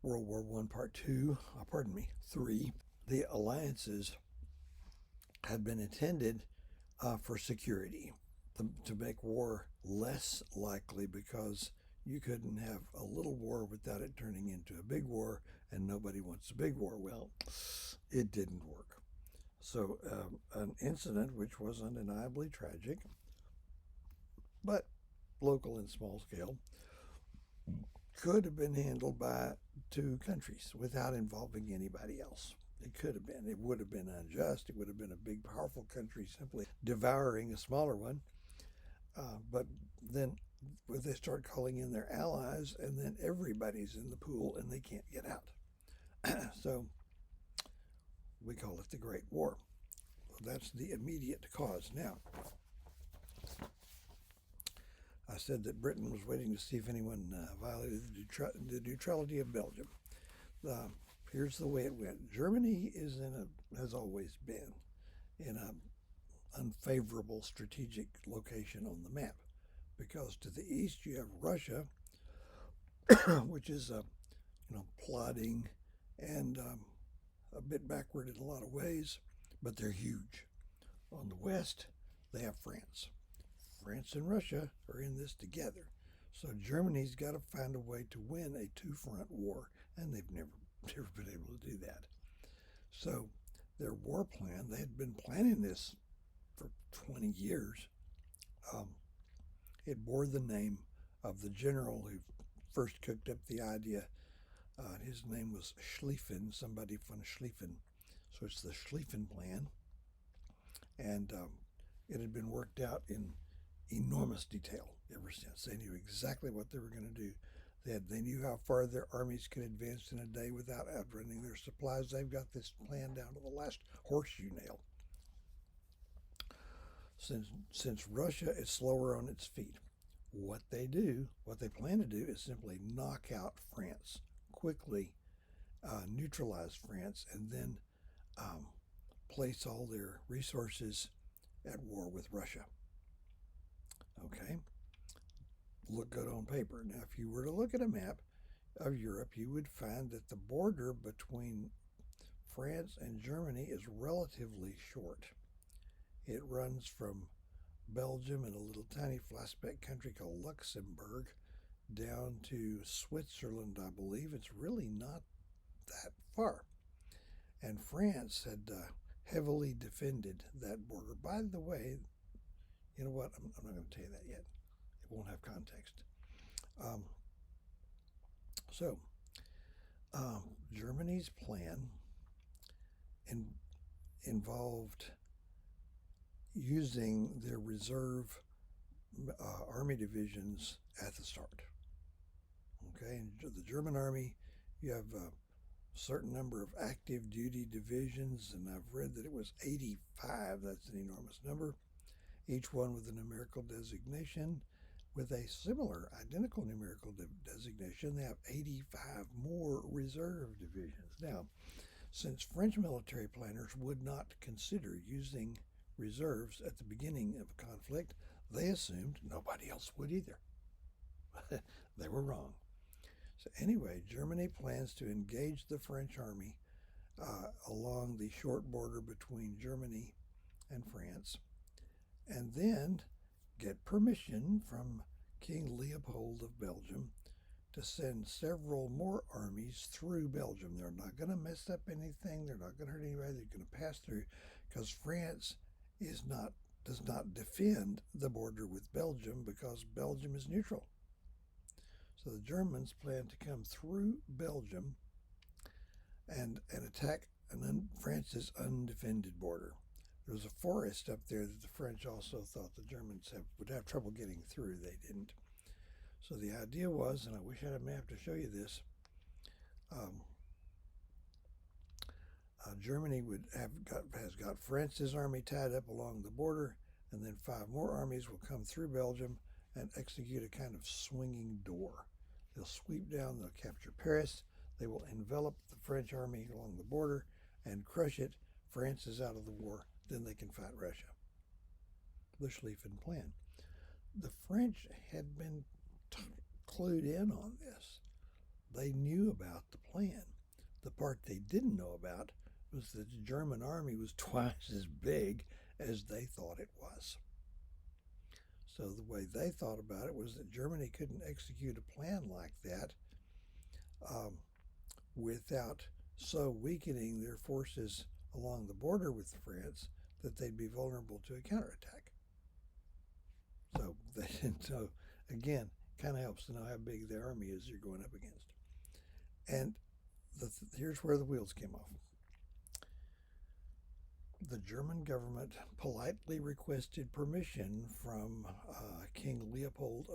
World War I, Part Two, pardon me, Three, the alliances had been intended for security, to make war less likely because you couldn't have a little war without it turning into a big war, and nobody wants a big war. Well, it didn't work. So, an incident which was undeniably tragic, but local and small scale, could have been handled by two countries without involving anybody else. It could have been. It would have been unjust. It would have been a big, powerful country simply devouring a smaller one. But then they start calling in their allies, and then everybody's in the pool and they can't get out. So we call it the Great War. That's the immediate cause. Now, I said that Britain was waiting to see if anyone violated the neutrality of Belgium. Uh, Here's the way it went. Germany has always been in an unfavorable strategic location on the map, because to the east you have Russia, which is plodding and a bit backward in a lot of ways, but they're huge. On the west, they have France. France and Russia are in this together. So Germany's got to find a way to win a two-front war, and they've never been able to do that. So their war plan, they had been planning this for 20 years. It bore the name of the general who first cooked up the idea. His name was Schlieffen, somebody von Schlieffen. So it's the Schlieffen Plan. And it had been worked out in enormous detail ever since. They knew exactly what they were going to do. They knew how far their armies could advance in a day without outrunning their supplies. They've got this plan down to the last horseshoe nail. Since Russia is slower on its feet, what they plan to do is simply knock out France quickly, neutralize France, and then place all their resources at war with Russia. Okay? Look good on paper. Now, if you were to look at a map of Europe, you would find that the border between France and Germany is relatively short. It runs from Belgium and a little tiny flashback country called Luxembourg down to Switzerland, I believe. It's really not that far. And France had heavily defended that border. By the way, you know what? I'm not going to tell you that yet. It won't have context. Um, so, Germany's plan involved using their reserve army divisions at the start. Okay, in the German army, you have a certain number of active duty divisions, and I've read that it was 85. That's an enormous number. Each one with a numerical designation. With a similar, identical numerical designation, they have 85 more reserve divisions. Now, since French military planners would not consider using reserves at the beginning of a conflict, they assumed nobody else would either. They were wrong. So anyway, Germany plans to engage the French army along the short border between Germany and France, and then get permission from King Leopold of Belgium to send several more armies through Belgium. They're not going to mess up anything. They're not going to hurt anybody. They're going to pass through, because France does not defend the border with Belgium, because Belgium is neutral. So the Germans plan to come through Belgium and attack France's undefended border. There was a forest up there that the French also thought the Germans would have trouble getting through. They didn't. So the idea was, and I wish I had a map to show you this, Germany has got France's army tied up along the border, and then 5 more armies will come through Belgium and execute a kind of swinging door. They'll sweep down, they'll capture Paris, they will envelop the French army along the border and crush it. France is out of the war, then they can fight Russia. The Schlieffen Plan. The French had been clued in on this. They knew about the plan. The part they didn't know about was that the German army was twice as big as they thought it was. So the way they thought about it was that Germany couldn't execute a plan like that um, without so weakening their forces along the border with France that they'd be vulnerable to a counterattack. So they didn't know. Again, kind of helps to know how big the army is you're going up against. And here's where the wheels came off. The German government politely requested permission from King Leopold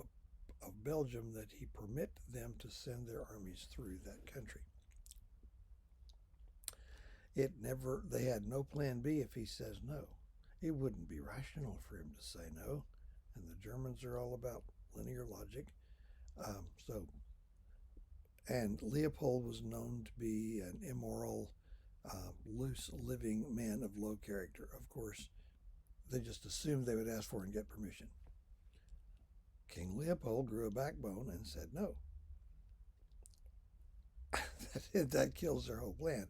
of Belgium that he permit them to send their armies through that country. They had no plan B if he says no. It wouldn't be rational for him to say no. And the Germans are all about linear logic. And Leopold was known to be an immoral, loose living man of low character. Of course, they just assumed they would ask for and get permission. King Leopold grew a backbone and said no. That kills their whole plan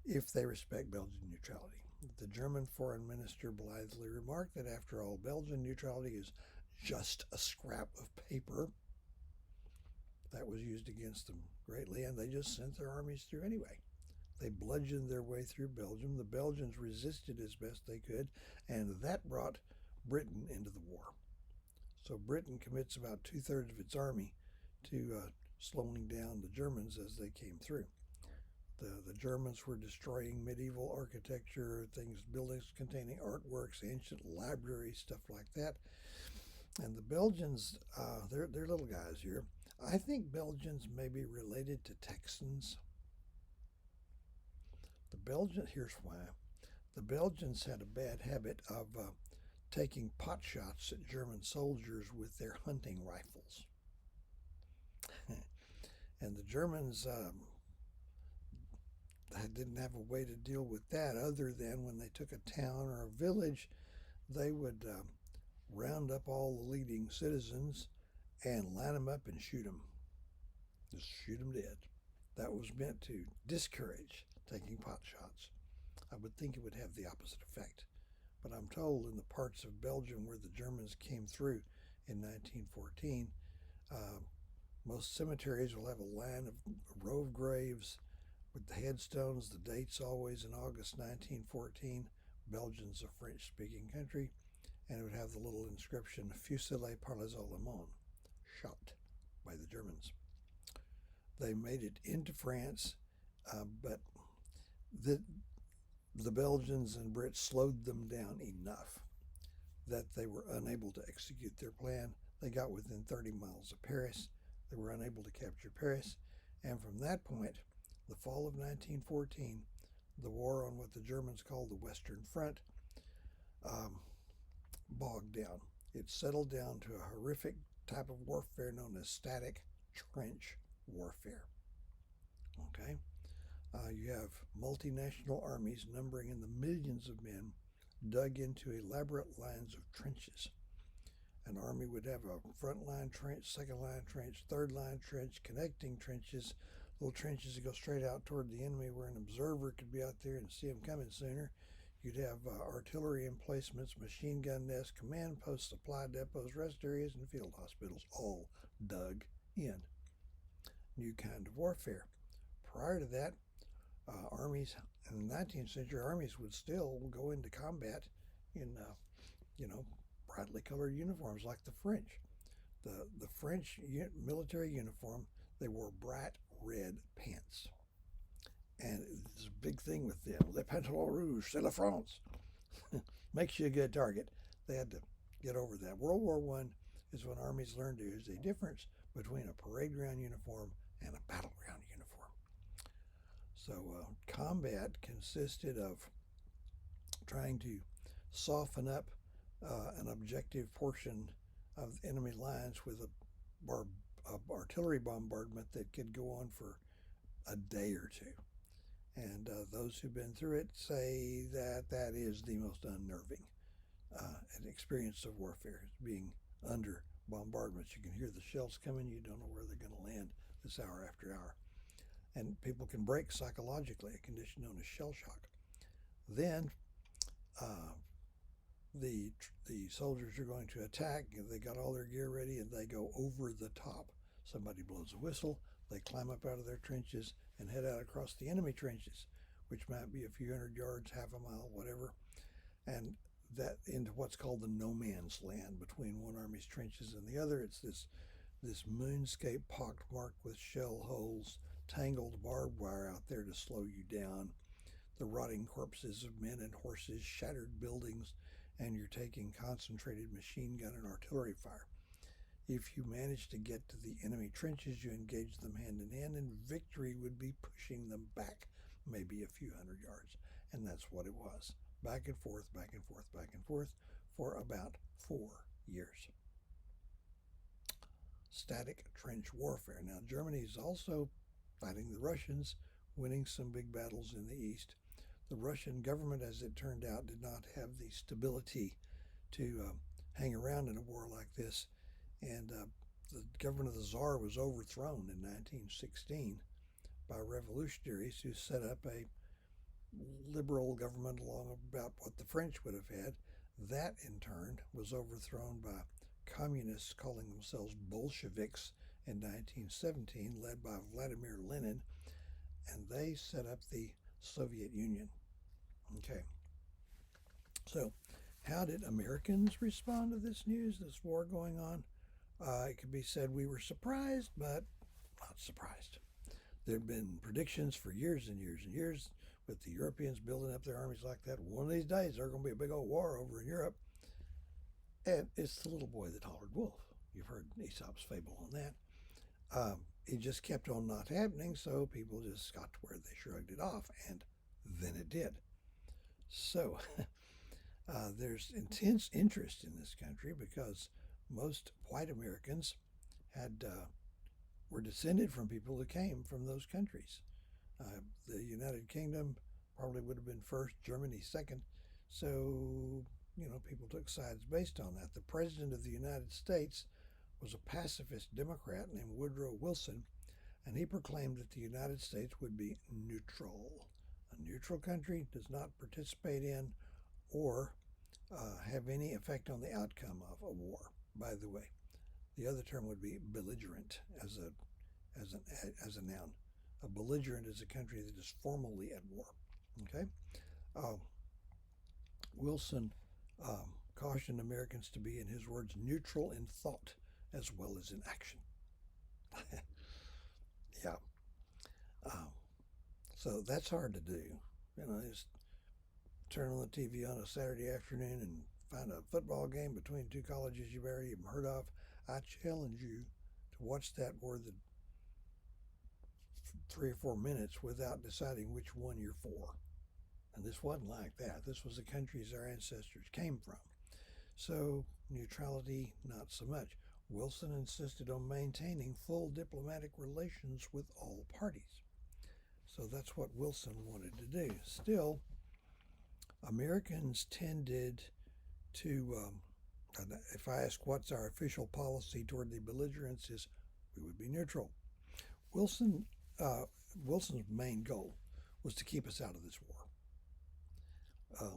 if they respect Belgian neutrality. The German foreign minister blithely remarked that after all, Belgian neutrality is just a scrap of paper. That was used against them greatly, and they just sent their armies through anyway. They bludgeoned their way through Belgium. The Belgians resisted as best they could, and that brought Britain into the war. So Britain commits about 2/3 of its army to slowing down the Germans as they came through. The Germans were destroying medieval architecture, buildings containing artworks, ancient libraries, stuff like that. And the Belgians, they're little guys here. I think Belgians may be related to Texans. Here's why. The Belgians had a bad habit of taking pot shots at German soldiers with their hunting rifles. And the Germans didn't have a way to deal with that other than when they took a town or a village, they would round up all the leading citizens and line them up and shoot them. Just shoot them dead. That was meant to discourage taking pot shots. I would think it would have the opposite effect. But I'm told in the parts of Belgium where the Germans came through in 1914, most cemeteries will have a row of graves with the headstones, the dates always in August 1914. Belgium's a French-speaking country, and it would have the little inscription, Fusillé par les Allemands, shot by the Germans. They made it into France, but the Belgians and Brits slowed them down enough that they were unable to execute their plan. They got within 30 miles of Paris. They were unable to capture Paris. And from that point, the fall of 1914, the war on what the Germans called the Western Front bogged down. It settled down to a horrific type of warfare known as static trench warfare. Okay? You have multinational armies numbering in the millions of men dug into elaborate lines of trenches. An army would have a front line trench, second line trench, third line trench, connecting trenches, little trenches that go straight out toward the enemy where an observer could be out there and see them coming sooner. You'd have artillery emplacements, machine gun nests, command posts, supply depots, rest areas, and field hospitals all dug in. New kind of warfare. Prior to that, armies in the 19th century, armies would still go into combat in, brightly colored uniforms like the French. The French military uniform, they wore bright red pants. And it's a big thing with them. Le pantalon rouge, c'est la France. Makes you a good target. They had to get over that. World War I is when armies learned there's a difference between a parade ground uniform and a battleground uniform. So combat consisted of trying to soften up an objective portion of enemy lines with a artillery bombardment that could go on for a day or two. And those who've been through it say that that is the most unnerving experience of warfare, being under bombardments. You can hear the shells coming, you don't know where they're going to land. this hour after hour. And people can break psychologically, a condition known as shell shock. Then uh, the soldiers are going to attack. They got all their gear ready, and they go over the top. Somebody blows a whistle. They climb up out of their trenches and head out across the enemy trenches, which might be a few hundred yards, half a mile, whatever, and that into what's called the no man's land between one army's trenches and the other. It's this moonscape pockmarked with shell holes, tangled barbed wire out there to slow you down, the rotting corpses of men and horses, shattered buildings, and you're taking concentrated machine gun and artillery fire. If you manage to get to the enemy trenches, you engage them hand in hand, and victory would be pushing them back maybe a few hundred yards. And that's what it was. Back and forth, back and forth, back and forth for about 4 years. Static trench warfare. Now, Germany is also fighting the Russians, winning some big battles in the east. The Russian government, as it turned out, did not have the stability to hang around in a war like this. And the government of the Tsar was overthrown in 1916 by revolutionaries who set up a liberal government along about what the French would have had. That, in turn, was overthrown by communists calling themselves Bolsheviks in 1917, led by Vladimir Lenin, and they set up the Soviet Union. Okay. So, how did Americans respond to this news, this war going on? It could be said we were surprised, but not surprised. There have been predictions for years and years and years with the Europeans building up their armies like that. One of these days, there's going to be a big old war over in Europe. And it's the little boy that hollered wolf. You've heard Aesop's fable on that. It just kept on not happening, so people just got to where they shrugged it off, and then it did. So there's intense interest in this country because most white Americans were descended from people who came from those countries. The United Kingdom probably would have been first, Germany second. So, people took sides based on that. The President of the United States was a pacifist Democrat named Woodrow Wilson, and he proclaimed that the United States would be neutral. A neutral country does not participate in or have any effect on the outcome of a war. By the way, the other term would be belligerent as a noun. A belligerent is a country that is formally at war. Okay, Wilson cautioned Americans to be, in his words, neutral in thought as well as in action. Yeah. So that's hard to do. Just turn on the TV on a Saturday afternoon and find a football game between two colleges you've already even heard of. I challenge you to watch that more than 3 or 4 minutes without deciding which one you're for. And this wasn't like that. This was the countries our ancestors came from. So neutrality, not so much. Wilson insisted on maintaining full diplomatic relations with all parties. So that's what Wilson wanted to do. Still, Americans tended to, if I ask what's our official policy toward the belligerents, is we would be neutral. Wilson's main goal was to keep us out of this war.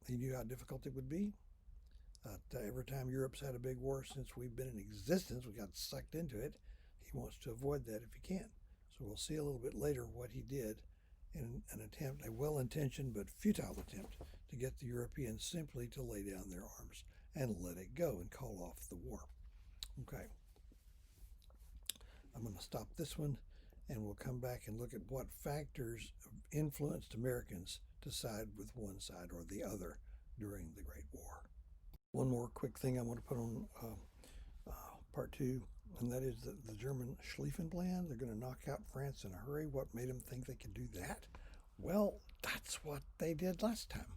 He knew how difficult it would be. Every time Europe's had a big war since we've been in existence, we got sucked into it. He wants to avoid that if he can. So we'll see a little bit later what he did in an attempt, a well-intentioned but futile attempt, to get the Europeans simply to lay down their arms and let it go and call off the war. Okay. I'm going to stop this one, and we'll come back and look at what factors influenced Americans to side with one side or the other during the Great War. One more quick thing I want to put on part 2, and that is the German Schlieffen Plan. They're going to knock out France in a hurry. What made them think they could do that? Well, that's what they did last time.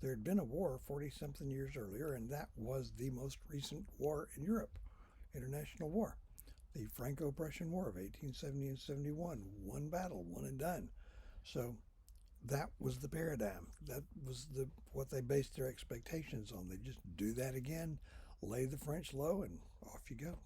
There had been a war 40-something years earlier, and that was the most recent war in Europe, international war. The Franco-Prussian War of 1870 and 71, one battle, one and done. So that was the paradigm. That was what they based their expectations on. They just do that again, lay the French low, and off you go.